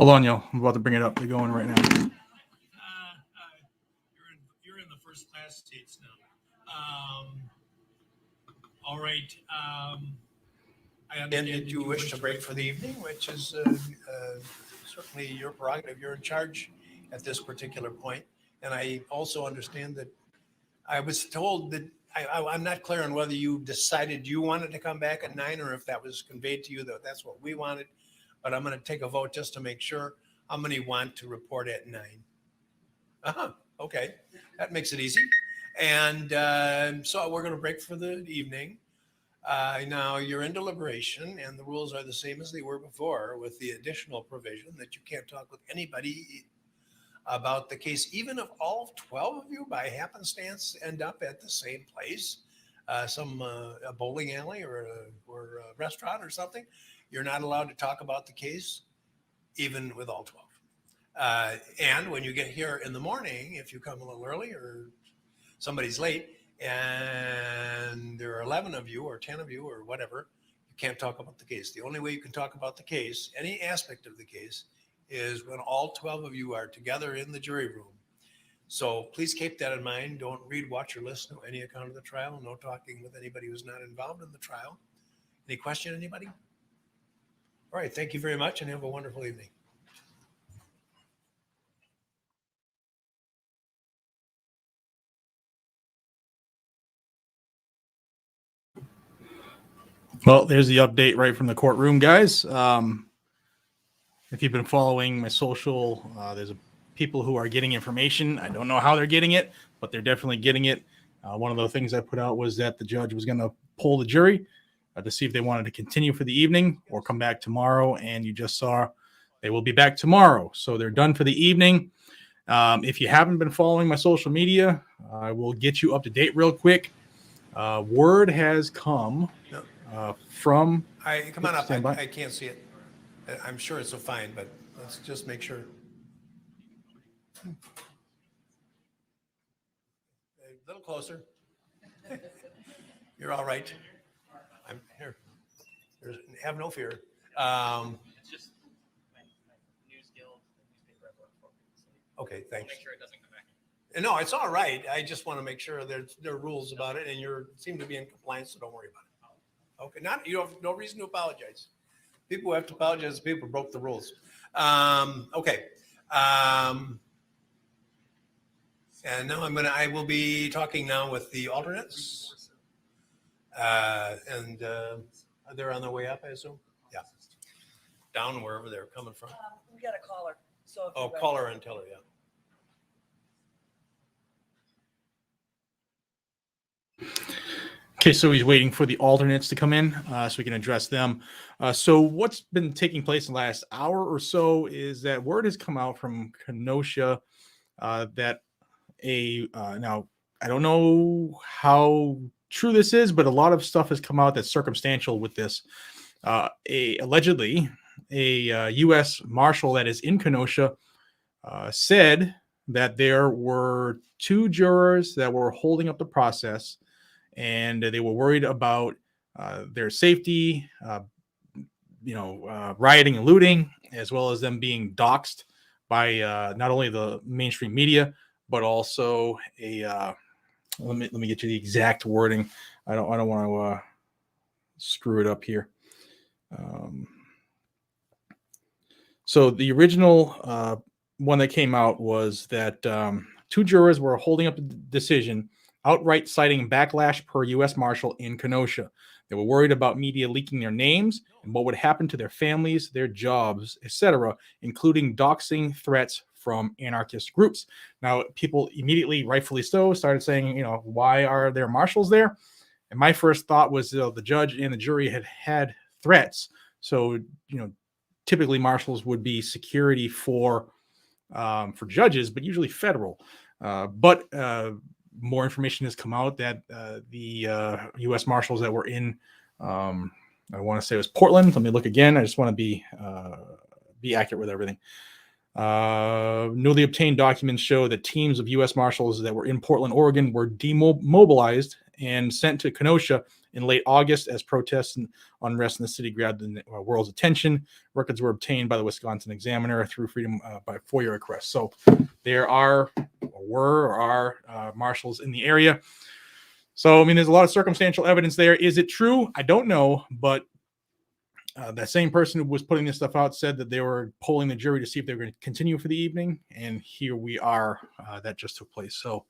Hold on, y'all. I'm about to bring it up. They're going right now. You're in the first class seats now. All right. I understand that you wish to break for the evening, which is certainly your prerogative. You're in charge at this particular point. And I also understand that I was told that I'm not clear on whether you decided you wanted to come back at 9 or if that was conveyed to you that that's what we wanted. But I'm going to take a vote just to make sure. How many want to report at 9? Okay. That makes it easy. And so we're going to break for the evening. Now you're in deliberation and the rules are the same as they were before, with the additional provision that you can't talk with anybody about the case, even if all 12 of you by happenstance end up at the same place, a bowling alley or a restaurant or something. You're not allowed to talk about the case, even with all 12. And when you get here in the morning, if you come a little early or somebody's late and there are 11 of you or 10 of you or whatever, you can't talk about the case. The only way you can talk about the case, any aspect of the case, is when all 12 of you are together in the jury room. So please keep that in mind. Don't read, watch, or listen to any account of the trial. No talking with anybody who's not involved in the trial. Any question, anybody? All right, thank you very much and have a wonderful evening. Well, there's the update right from the courtroom, guys. If you've been following my social, there's people who are getting information. I don't know how they're getting it, but they're definitely getting it. One of the things I put out was that the judge was going to poll the jury to see if they wanted to continue for the evening or come back tomorrow. And you just saw they will be back tomorrow. So they're done for the evening. If you haven't been following my social media, I will get you up to date real quick. Word has come from... Come on up. I can't see it. I'm sure it's fine, but let's just make sure. A little closer. You're all right. I'm here. Have no fear. It's just my news guild, newspaper I work for. Okay, thanks. I'll make sure it doesn't come back. No, it's all right. I just want to make sure there are rules about it, and you seem to be in compliance, so don't worry about it. Okay, you have no reason to apologize. People who have to apologize, people broke the rules. Okay. And now I will be talking now with the alternates. And they're on their way up, I assume? Yeah. Down wherever they're coming from. We got a caller. So caller and tell her, yeah. Okay, so he's waiting for the alternates to come in so we can address them. So what's been taking place in the last hour or so is that word has come out from Kenosha that now I don't know how true this is, but a lot of stuff has come out that's circumstantial with this. Allegedly, a U.S. Marshal that is in Kenosha said that there were 2 jurors that were holding up the process, and they were worried about their safety, rioting and looting, as well as them being doxxed by not only the mainstream media, but also let me get you the exact wording. I don't want to screw it up here. So the original one that came out was that 2 jurors were holding up the decision, outright citing backlash per U.S. Marshal in Kenosha. They were worried about media leaking their names and what would happen to their families, their jobs, etc., including doxing threats from anarchist groups. Now, people immediately, rightfully so, started saying, why are there marshals there? And my first thought was the judge and the jury had threats. So, typically marshals would be security for judges, but usually federal. But more information has come out that the U.S. Marshals that were in, I want to say it was Portland. Let me look again. I just want to be accurate with everything. Newly obtained documents show that teams of U.S. Marshals that were in Portland, Oregon were demobilized and sent to Kenosha in late August as protests and unrest in the city grabbed the world's attention. Records were obtained by the Wisconsin Examiner through Freedom by FOIA request. So there are marshals in the area. So, I mean, there's a lot of circumstantial evidence there. Is it true? I don't know, but that same person who was putting this stuff out said that they were polling the jury to see if they were going to continue for the evening. And here we are. That just took place. So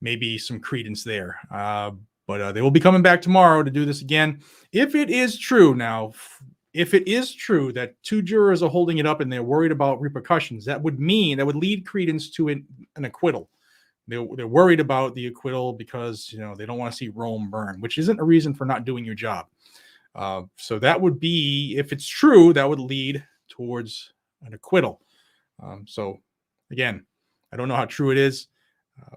maybe some credence there. But they will be coming back tomorrow to do this again. If it is true now, if it is true that 2 jurors are holding it up and they're worried about repercussions, that would lead credence to an acquittal. They're worried about the acquittal because, they don't want to see Rome burn, which isn't a reason for not doing your job. So that would be, if it's true, that would lead towards an acquittal. So again, I don't know how true it is,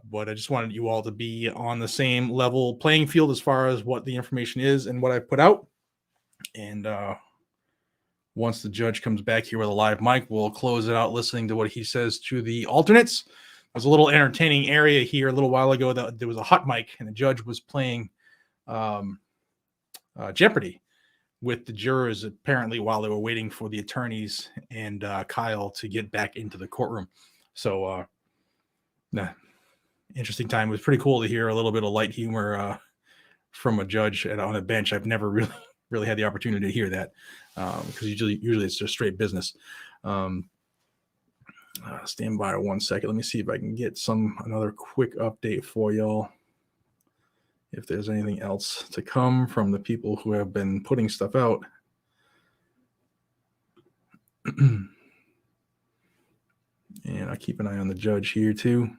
but I just wanted you all to be on the same level playing field as far as what the information is and what I put out. And once the judge comes back here with a live mic, we'll close it out listening to what he says to the alternates. There's a little entertaining area here a little while ago that there was a hot mic and the judge was playing Jeopardy with the jurors, apparently while they were waiting for the attorneys and Kyle to get back into the courtroom. So, interesting time. It was pretty cool to hear a little bit of light humor from a judge on a bench. I've never really had the opportunity to hear that because usually it's just straight business. Stand by 1 second. Let me see if I can get another quick update for y'all. If there's anything else to come from the people who have been putting stuff out. And I keep an eye on the judge here too.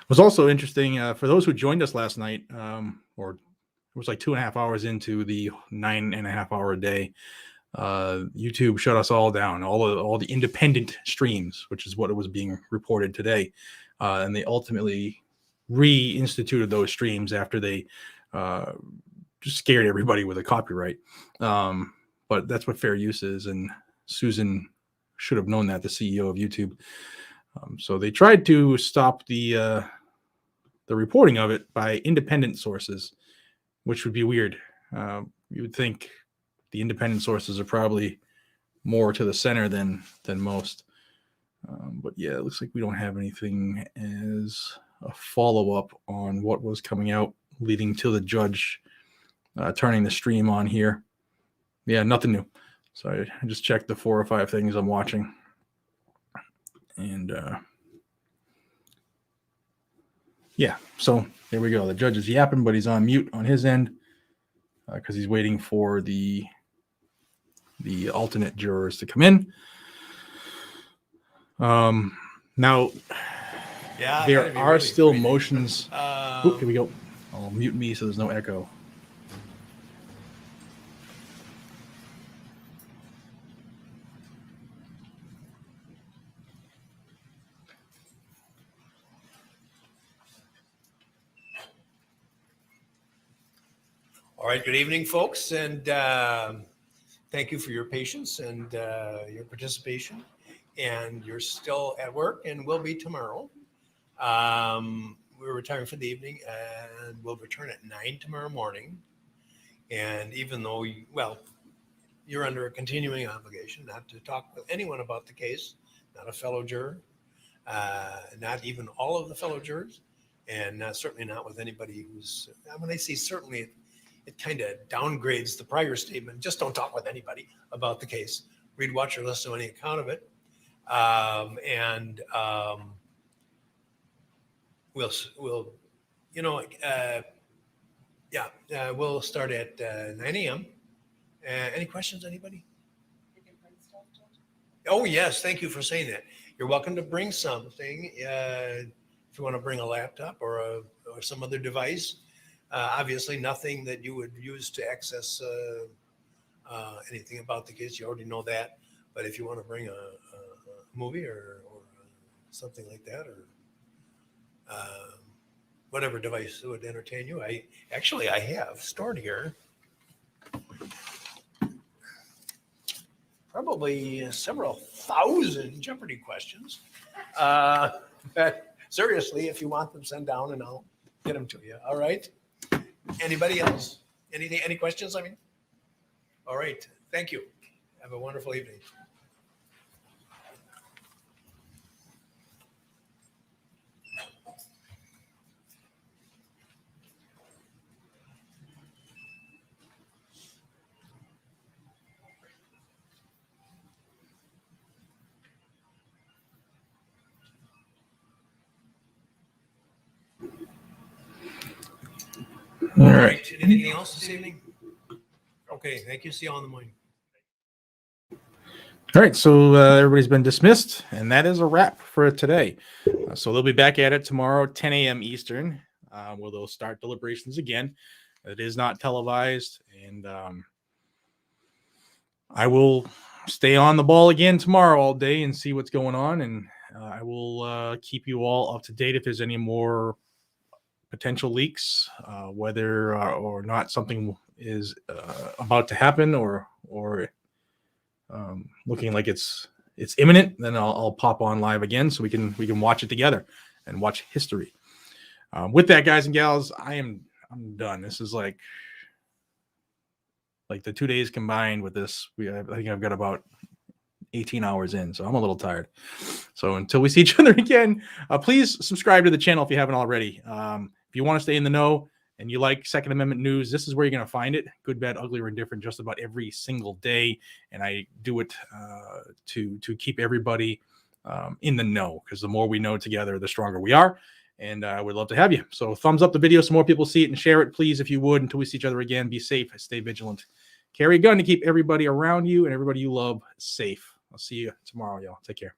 It was also interesting for those who joined us last night, or it was like 2.5 hours into the 9.5 hour a day. YouTube shut us all down, all the independent streams, which is what it was being reported today. And they ultimately reinstituted those streams after they just scared everybody with a copyright. But that's what fair use is. And Susan should have known that, the CEO of YouTube. So they tried to stop the reporting of it by independent sources, which would be weird. You would think the independent sources are probably more to the center than most. But yeah, it looks like we don't have anything as a follow-up on what was coming out leading to the judge turning the stream on here. Yeah, nothing new. So I just checked the 4 or 5 things I'm watching. And yeah, so there we go. The judge is yapping, but he's on mute on his end because he's waiting for the alternate jurors to come in. Now, there are really still motions. Here we go. I'll mute me so there's no echo. All right, good evening, folks, and thank you for your patience and your participation. And you're still at work and will be tomorrow. We're retiring for the evening and we'll return at 9 tomorrow morning. And even though, you're under a continuing obligation not to talk with anyone about the case, not a fellow juror, not even all of the fellow jurors, and certainly not with anybody who's, when I say certainly, it kind of downgrades the prior statement. Just don't talk with anybody about the case. Read, watch, or listen to any account of it. We'll start at 9 a.m. Any questions, anybody? You can bring stuff, Judge? Oh, yes. Thank you for saying that. You're welcome to bring something. If you want to bring a laptop or some other device, obviously nothing that you would use to access anything about the case. You already know that. But if you want to bring a movie or something like that, or whatever device would entertain you, I have stored here probably several thousand Jeopardy questions. But seriously, if you want them, send down and I'll get them to you. All right. Anybody else? Anything? Any questions? I mean, all right. Thank you. Have a wonderful evening. All right. Anything else this evening? Okay. Thank you. See you all in the morning. All right, so everybody's been dismissed, and that is a wrap for today. So they'll be back at it tomorrow, 10 a.m. Eastern, where they'll start deliberations again. It is not televised, and I will stay on the ball again tomorrow all day and see what's going on, and I will keep you all up to date if there's any more potential leaks, whether or not something is about to happen or looking like it's imminent. Then I'll pop on live again so we can watch it together and watch history. With that, guys and gals, I'm done. This is like the 2 days combined with this. I think I've got about 18 hours in, so I'm a little tired. So until we see each other again, please subscribe to the channel if you haven't already. If you want to stay in the know and you like Second Amendment news, this is where you're going to find it. Good, bad, ugly, or indifferent, just about every single day. And I do it to keep everybody in the know, because the more we know together, the stronger we are. And I would love to have you. So thumbs up the video so more people see it, and share it, please, if you would. Until we see each other again, be safe, stay vigilant. Carry a gun to keep everybody around you and everybody you love safe. I'll see you tomorrow, y'all. Take care.